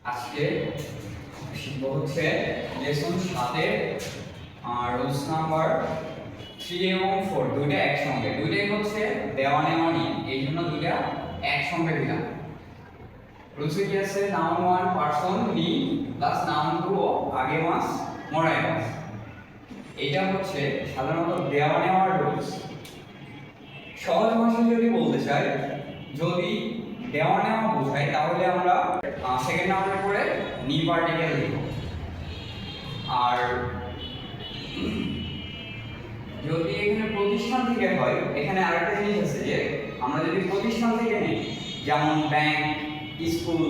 আজকে শিখবো হচ্ছে লেসন 7 এর রুলস নাম্বার 3 এবং 4 দুইটা একসঙ্গে, দুইটাই হচ্ছে দেওয়া নেওয়া নিয়ে, এই জন্য দুইটা একসঙ্গে দিলাম। রুলসে কি আছে? নাউন ওয়ান পারসন নি প্লাস নাউন টু ও আগে মাস মরাই মাস। এটা হচ্ছে সাধারণত দেওয়া নেওয়ার রুলস। সহজ ভাষায় যদি বলতে চাই, যদি দেওয়া নেওয়া বোঝায় তাহলে আমরা সেকেন্ড নাউনের পরে নি পার্টিকেল লিখব। আর যদি এখানে প্রতিষ্ঠান থেকে হয়, এখানে আরেকটা জিনিস আছে যে আমরা যদি প্রতিষ্ঠান থেকে নিই, যেমন ব্যাংক, স্কুল,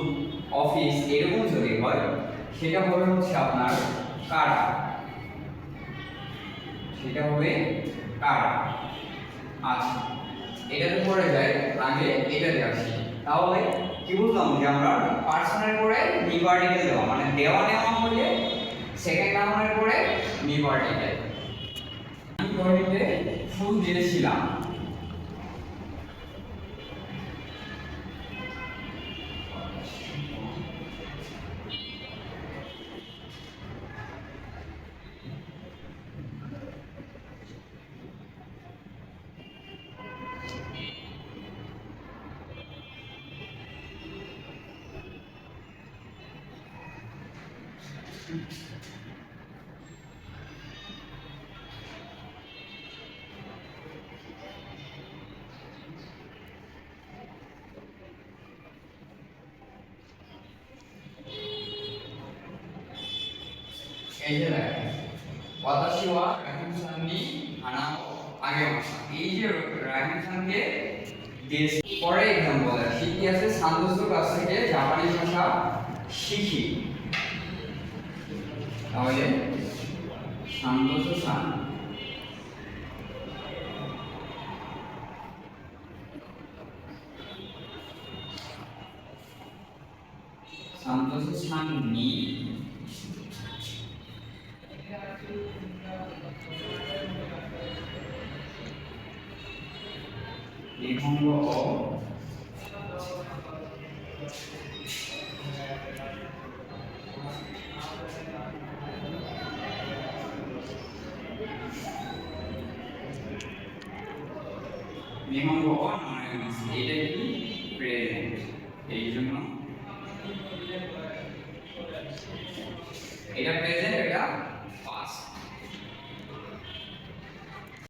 অফিস এরকম যদি হয়, সেটা হবে হচ্ছে আপনার কারা, সেটা হবে কারা। আচ্ছা, এটাতে পড়ে যায়, আগে এটাতে আসি। তাহলে কি বুঝলাম যে আমরা পার্সনের পরে নি পার্টিকেল দেওয়া, মানে দেওয়া নেওয়া হলে সেকেন্ড নাউনের পরে নি পার্টিকেল। আমি ঘড়িতে ফুল দিয়েছিলাম। এই যে দেখেন, ওয়াতাশি ওয়া রাহিম সান্নি আনাও আগে মাসা, এই যে রাহিম সানকে দেশ পরে एग्जांपल আছে কি আছে, সান্তোসের কাছ থেকে জাপানি ভাষা শিখি। তাহলে সান্তোস সান সান্তোস সান নি নিহঙ্গ ও নিহঙ্গ ও নরমাস, এটা কি প্রেজেন্ট, এই জন্য এটা প্রেজেন্ট, এটা